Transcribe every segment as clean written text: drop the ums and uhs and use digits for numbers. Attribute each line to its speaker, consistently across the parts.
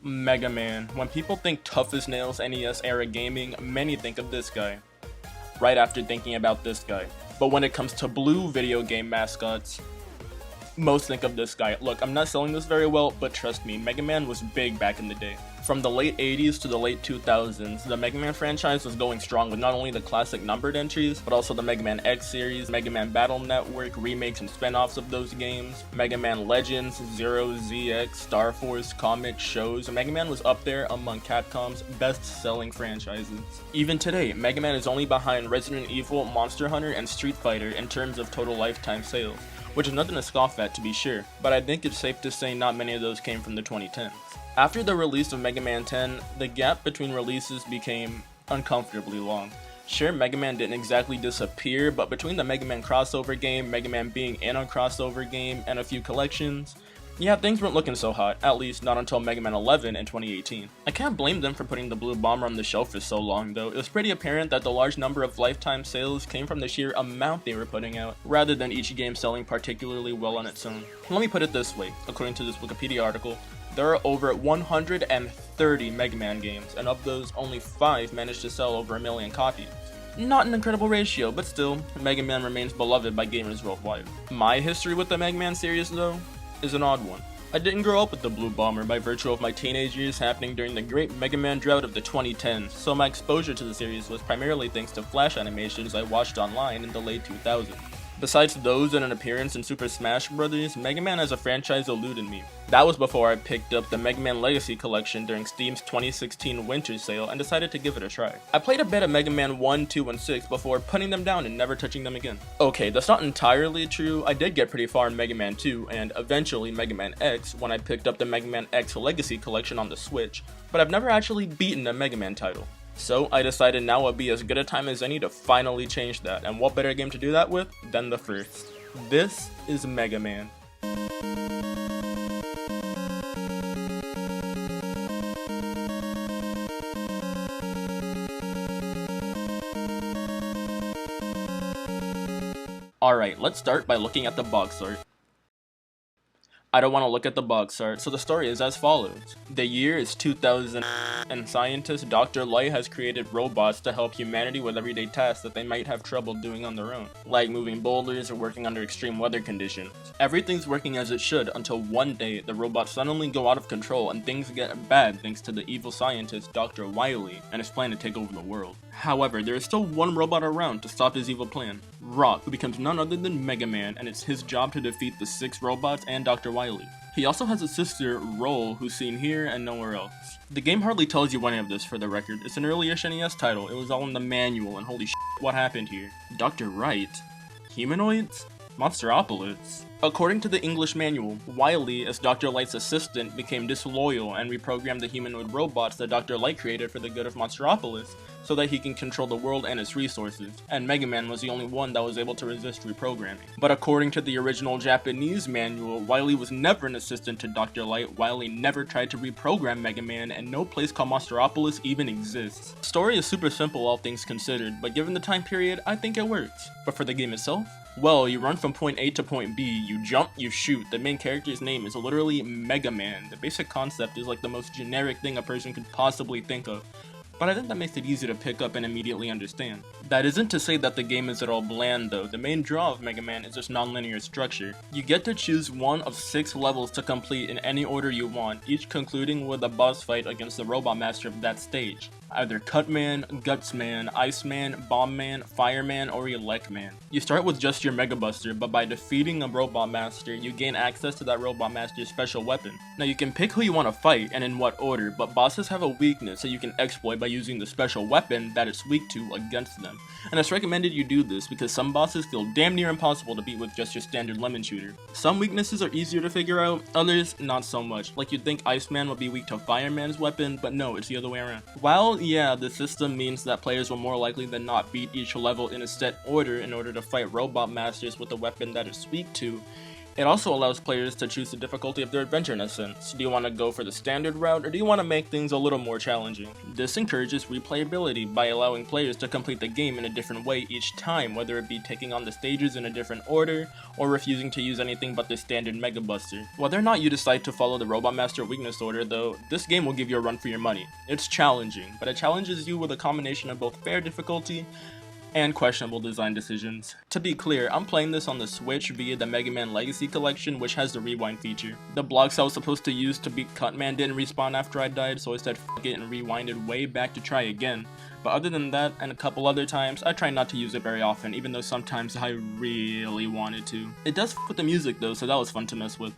Speaker 1: Mega Man. When people think tough as nails NES era gaming, many think of this guy. Right after thinking about this guy. But when it comes to blue video game mascots, most think of this guy. Look, I'm not selling this very well, but trust me, Mega Man was big back in the day. From the late 80s to the late 2000s, the Mega Man franchise was going strong with not only the classic numbered entries, but also the Mega Man X series, Mega Man Battle Network, remakes and spin-offs of those games, Mega Man Legends, Zero, ZX, Star Force, comics, shows. Mega Man was up there among Capcom's best-selling franchises. Even today, Mega Man is only behind Resident Evil, Monster Hunter, and Street Fighter in terms of total lifetime sales, which is nothing to scoff at to be sure, but I think it's safe to say not many of those came from the 2010s. After the release of Mega Man 10, the gap between releases became uncomfortably long. Sure, Mega Man didn't exactly disappear, but between the Mega Man crossover game, Mega Man being in a crossover game, and a few collections, yeah, things weren't looking so hot, at least not until Mega Man 11 in 2018. I can't blame them for putting the Blue Bomber on the shelf for so long though. It was pretty apparent that the large number of lifetime sales came from the sheer amount they were putting out, rather than each game selling particularly well on its own. Let me put it this way, according to this Wikipedia article, there are over 130 Mega Man games, and of those, only 5 managed to sell over 1 million copies. Not an incredible ratio, but still, Mega Man remains beloved by gamers worldwide. My history with the Mega Man series though is an odd one. I didn't grow up with the Blue Bomber by virtue of my teenage years happening during the great Mega Man drought of the 2010s, so my exposure to the series was primarily thanks to Flash animations I watched online in the late 2000s. Besides those and an appearance in Super Smash Bros., Mega Man as a franchise eluded me. That was before I picked up the Mega Man Legacy Collection during Steam's 2016 winter sale and decided to give it a try. I played a bit of Mega Man 1, 2, and 6 before putting them down and never touching them again. Okay, that's not entirely true. I did get pretty far in Mega Man 2 and eventually Mega Man X when I picked up the Mega Man X Legacy Collection on the Switch, but I've never actually beaten a Mega Man title. So I decided now would be as good a time as any to finally change that, and what better game to do that with than the first. This is Mega Man. Alright, let's start by looking at the box art. I don't want to look at the box art, so the story is as follows. The year is 2000, and scientist Dr. Light has created robots to help humanity with everyday tasks that they might have trouble doing on their own, like moving boulders or working under extreme weather conditions. Everything's working as it should until one day the robots suddenly go out of control and things get bad thanks to the evil scientist Dr. Wily and his plan to take over the world. However, there is still one robot around to stop his evil plan, Rock, who becomes none other than Mega Man, and it's his job to defeat the 6 robots and Dr. Wily. He also has a sister, Roll, who's seen here and nowhere else. The game hardly tells you any of this for the record. It's an early-ish NES title, it was all in the manual, and holy shit, what happened here? Dr. Wright? Humanoids? Monsteropolis? According to the English manual, Wily, as Dr. Light's assistant, became disloyal and reprogrammed the humanoid robots that Dr. Light created for the good of Monsteropolis, so that he can control the world and its resources, and Mega Man was the only one that was able to resist reprogramming. But according to the original Japanese manual, Wily was never an assistant to Dr. Light, Wily never tried to reprogram Mega Man, and no place called Monsteropolis even exists. The story is super simple all things considered, but given the time period, I think it works. But for the game itself? Well, you run from point A to point B, you jump, you shoot. The main character's name is literally Mega Man. The basic concept is like the most generic thing a person could possibly think of, but I think that makes it easy to pick up and immediately understand. That isn't to say that the game is at all bland though. The main draw of Mega Man is its non-linear structure. You get to choose one of 6 levels to complete in any order you want, each concluding with a boss fight against the Robot Master of that stage. Either Cutman, Gutsman, Iceman, Bombman, Fireman, or Elec Man. You start with just your Mega Buster, but by defeating a Robot Master, you gain access to that Robot Master's special weapon. Now you can pick who you want to fight and in what order, but bosses have a weakness that you can exploit by using the special weapon that it's weak to against them. And it's recommended you do this because some bosses feel damn near impossible to beat with just your standard lemon shooter. Some weaknesses are easier to figure out, others not so much. Like you'd think Iceman would be weak to Fireman's weapon, but no, it's the other way around. While yeah, the system means that players will more likely than not beat each level in a set order in order to fight Robot Masters with a weapon that is weak to, It also allows players to choose the difficulty of their adventure in a sense. Do you want to go for the standard route, or do you want to make things a little more challenging? This encourages replayability by allowing players to complete the game in a different way each time, whether it be taking on the stages in a different order, or refusing to use anything but the standard Mega Buster. Whether or not you decide to follow the Robot Master weakness order though, this game will give you a run for your money. It's challenging, but it challenges you with a combination of both fair difficulty and questionable design decisions. To be clear, I'm playing this on the Switch via the Mega Man Legacy Collection, which has the rewind feature. The blocks I was supposed to use to beat Cutman didn't respawn after I died, so I said f it and rewinded way back to try again. But other than that, and a couple other times, I try not to use it very often, even though sometimes I really wanted to. It does f with the music though, so that was fun to mess with.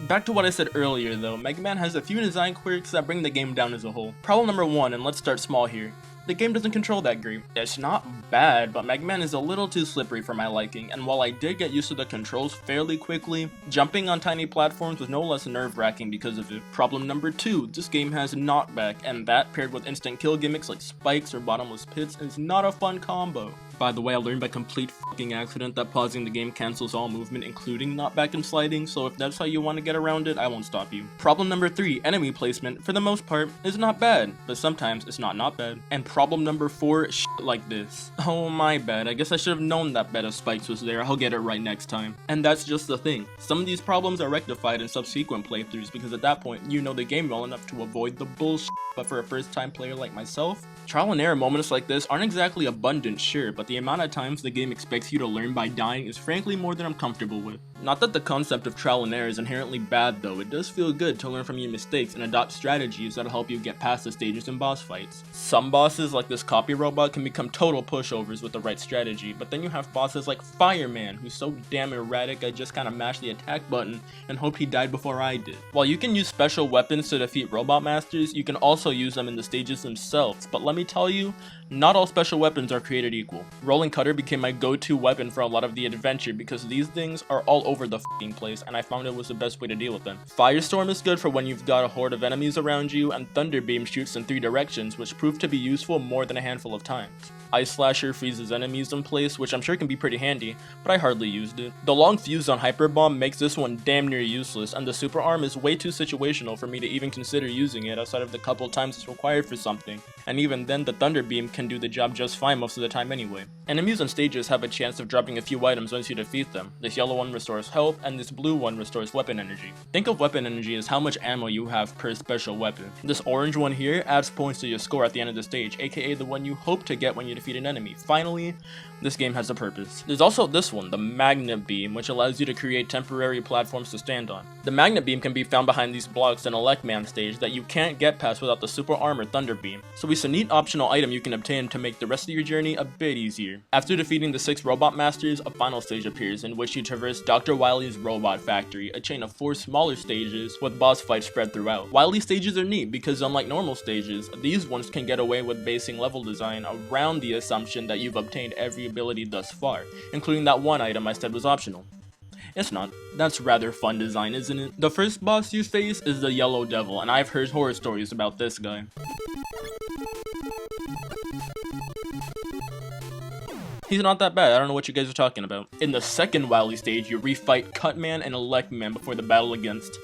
Speaker 1: Back to what I said earlier though, Mega Man has a few design quirks that bring the game down as a whole. Problem number 1, and let's start small here. The game doesn't control that great. It's not bad, but Mega Man is a little too slippery for my liking, and while I did get used to the controls fairly quickly, jumping on tiny platforms was no less nerve-wracking because of it. Problem number 2, this game has knockback, and that paired with instant kill gimmicks like spikes or bottomless pits is not a fun combo. By the way, I learned by complete fucking accident that pausing the game cancels all movement, including knockback and sliding, so if that's how you want to get around it, I won't stop you. Problem number 3, enemy placement, for the most part, is not bad, but sometimes it's not bad. And problem number 4, shit like this. Oh my bad, I guess I should have known that bed of spikes was there, I'll get it right next time. And that's just the thing. Some of these problems are rectified in subsequent playthroughs because at that point, you know the game well enough to avoid the bullshit, but for a first time player like myself, trial and error moments like this aren't exactly abundant, sure, but the amount of times the game expects you to learn by dying is frankly more than I'm comfortable with. Not that the concept of trial and error is inherently bad though, it does feel good to learn from your mistakes and adopt strategies that'll help you get past the stages and boss fights. Some bosses like this copy robot can become total pushovers with the right strategy, but then you have bosses like Fireman, who's so damn erratic I just kinda mashed the attack button and hoped he died before I did. While you can use special weapons to defeat robot masters, you can also use them in the stages themselves, but let me tell you, not all special weapons are created equal. Rolling Cutter became my go-to weapon for a lot of the adventure because these things are all over the f***ing place and I found it was the best way to deal with them. Firestorm is good for when you've got a horde of enemies around you, and Thunder Beam shoots in 3 directions, which proved to be useful more than a handful of times. Ice Slasher freezes enemies in place, which I'm sure can be pretty handy, but I hardly used it. The long fuse on Hyper Bomb makes this one damn near useless, and the Super Arm is way too situational for me to even consider using it outside of the couple times it's required for something, and even then the Thunder Beam can do the job just fine most of the time anyway. Enemies on stages have a chance of dropping a few items once you defeat them. This yellow one restores health, and this blue one restores weapon energy. Think of weapon energy as how much ammo you have per special weapon. This orange one here adds points to your score at the end of the stage, aka the one you hope to get when you defeat an enemy. Finally, this game has a purpose. There's also this one, the Magnet Beam, which allows you to create temporary platforms to stand on. The Magnet Beam can be found behind these blocks in Elec Man Stage that you can't get past without the Super Arm or Thunder Beam, so it's a neat optional item you can obtain to make the rest of your journey a bit easier. After defeating the 6 Robot Masters, a final stage appears in which you traverse Dr. Wily's Robot Factory, a chain of 4 smaller stages with boss fights spread throughout. Wily stages are neat because unlike normal stages, these ones can get away with basing level design around the assumption that you've obtained every ability thus far, including that one item I said was optional. It's not. That's rather fun design, isn't it? The first boss you face is the Yellow Devil, and I've heard horror stories about this guy. He's not that bad, I don't know what you guys are talking about. In the second Wily stage, you refight Cutman and Elec Man before the battle against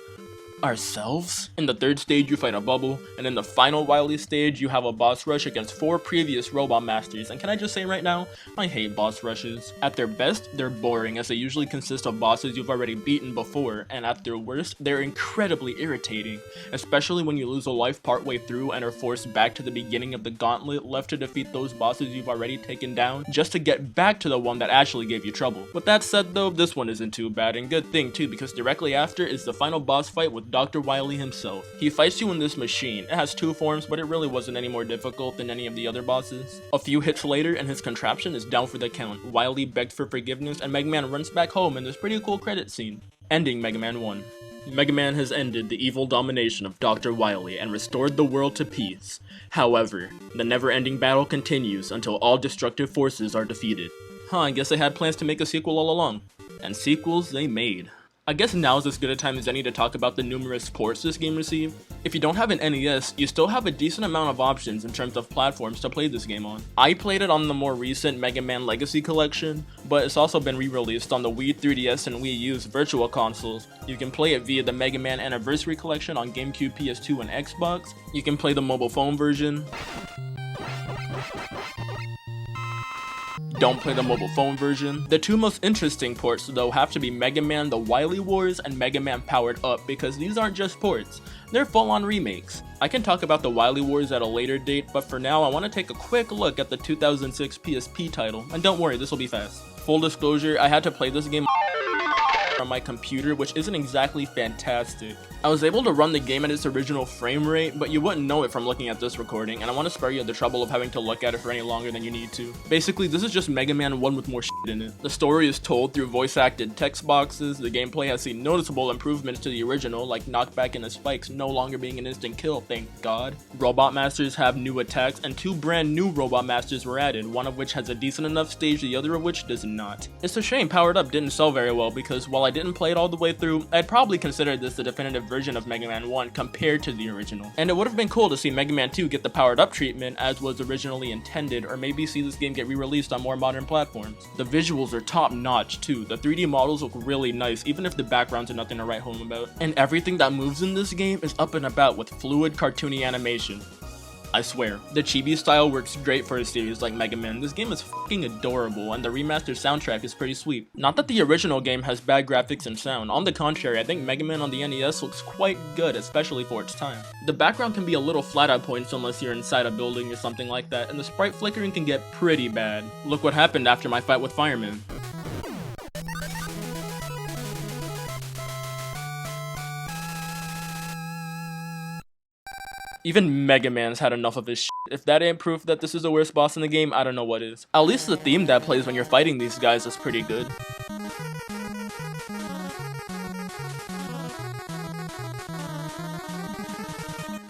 Speaker 1: ourselves? In the third stage, you fight a bubble, and in the final Wily stage, you have a boss rush against 4 previous Robot Masters, and can I just say right now, I hate boss rushes. At their best, they're boring, as they usually consist of bosses you've already beaten before, and at their worst, they're incredibly irritating, especially when you lose a life partway through and are forced back to the beginning of the gauntlet left to defeat those bosses you've already taken down, just to get back to the one that actually gave you trouble. With that said though, this one isn't too bad, and good thing too, because directly after is the final boss fight with Dr. Wily himself. He fights you in this machine. It has 2 forms, but it really wasn't any more difficult than any of the other bosses. A few hits later, and his contraption is down for the count. Wily begged for forgiveness, and Mega Man runs back home in this pretty cool credit scene. Ending Mega Man 1. Mega Man has ended the evil domination of Dr. Wily and restored the world to peace. However, the never-ending battle continues until all destructive forces are defeated. I guess they had plans to make a sequel all along. And sequels they made. I guess now's as good a time as any to talk about the numerous ports this game received. If you don't have an NES, you still have a decent amount of options in terms of platforms to play this game on. I played it on the more recent Mega Man Legacy Collection, but it's also been re-released on the Wii 3DS and Wii U's Virtual Consoles. You can play it via the Mega Man Anniversary Collection on GameCube, PS2, and Xbox. You can play the mobile phone version. Don't play the mobile phone version. The two most interesting ports though have to be Mega Man The Wily Wars and Mega Man Powered Up, because these aren't just ports, they're full-on remakes. I can talk about the Wily Wars at a later date, but for now I want to take a quick look at the 2006 PSP title, and don't worry, this will be fast. Full disclosure, I had to play this game on my computer, which isn't exactly fantastic. I was able to run the game at its original frame rate, but you wouldn't know it from looking at this recording, and I want to spare you the trouble of having to look at it for any longer than you need to. Basically, this is just Mega Man 1 with more shit in it. The story is told through voice-acted text boxes, the gameplay has seen noticeable improvements to the original, like knockback and the spikes no longer being an instant kill, thank god. Robot Masters have new attacks, and 2 brand new Robot Masters were added, one of which has a decent enough stage, the other of which does not. It's a shame Powered Up didn't sell very well, because while I didn't play it all the way through, I'd probably consider this the definitive version of Mega Man 1 compared to the original. And it would have been cool to see Mega Man 2 get the Powered Up treatment as was originally intended, or maybe see this game get re-released on more modern platforms. The visuals are top notch too, the 3D models look really nice even if the backgrounds are nothing to write home about. And everything that moves in this game is up and about with fluid cartoony animation. I swear, the chibi style works great for a series like Mega Man. This game is fucking adorable, and the remastered soundtrack is pretty sweet. Not that the original game has bad graphics and sound, on the contrary, I think Mega Man on the NES looks quite good, especially for its time. The background can be a little flat at points unless you're inside a building or something like that, and the sprite flickering can get pretty bad. Look what happened after my fight with Fireman. Even Mega Man's had enough of his shit. If that ain't proof that this is the worst boss in the game, I don't know what is. At least the theme that plays when you're fighting these guys is pretty good.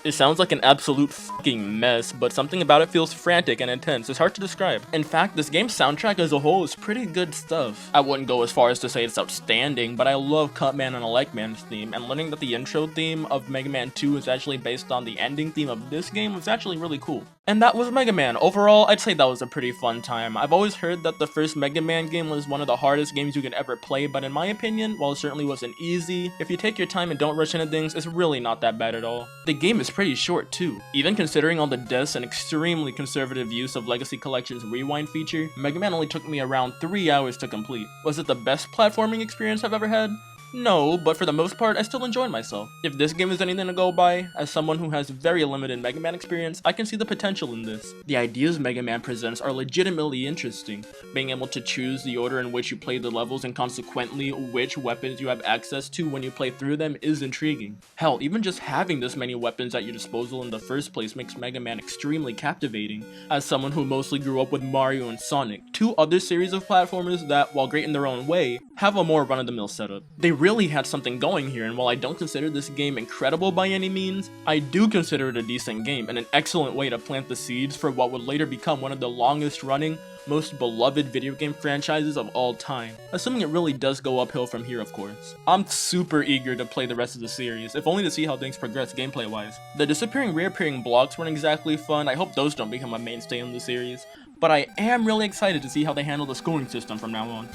Speaker 1: It sounds like an absolute fucking mess, but something about it feels frantic and intense. It's hard to describe. In fact, this game's soundtrack as a whole is pretty good stuff. I wouldn't go as far as to say it's outstanding, but I love Cutman and Elec Man's theme, and learning that the intro theme of Mega Man 2 is actually based on the ending theme of this game was actually really cool. And that was Mega Man. Overall, I'd say that was a pretty fun time. I've always heard that the first Mega Man game was one of the hardest games you could ever play, but in my opinion, while it certainly wasn't easy, if you take your time and don't rush into things, it's really not that bad at all. The game is pretty short too. Even considering all the deaths and extremely conservative use of Legacy Collection's rewind feature, Mega Man only took me around 3 hours to complete. Was it the best platforming experience I've ever had? No, but for the most part, I still enjoyed myself. If this game is anything to go by, as someone who has very limited Mega Man experience, I can see the potential in this. The ideas Mega Man presents are legitimately interesting. Being able to choose the order in which you play the levels and consequently which weapons you have access to when you play through them is intriguing. Hell, even just having this many weapons at your disposal in the first place makes Mega Man extremely captivating. As someone who mostly grew up with Mario and Sonic, 2 other series of platformers that, while great in their own way, have a more run-of-the-mill setup. They really had something going here, and while I don't consider this game incredible by any means, I do consider it a decent game and an excellent way to plant the seeds for what would later become one of the longest running, most beloved video game franchises of all time. Assuming it really does go uphill from here, of course. I'm super eager to play the rest of the series, if only to see how things progress gameplay-wise. The disappearing reappearing blocks weren't exactly fun. I hope those don't become a mainstay in the series, but I am really excited to see how they handle the scoring system from now on.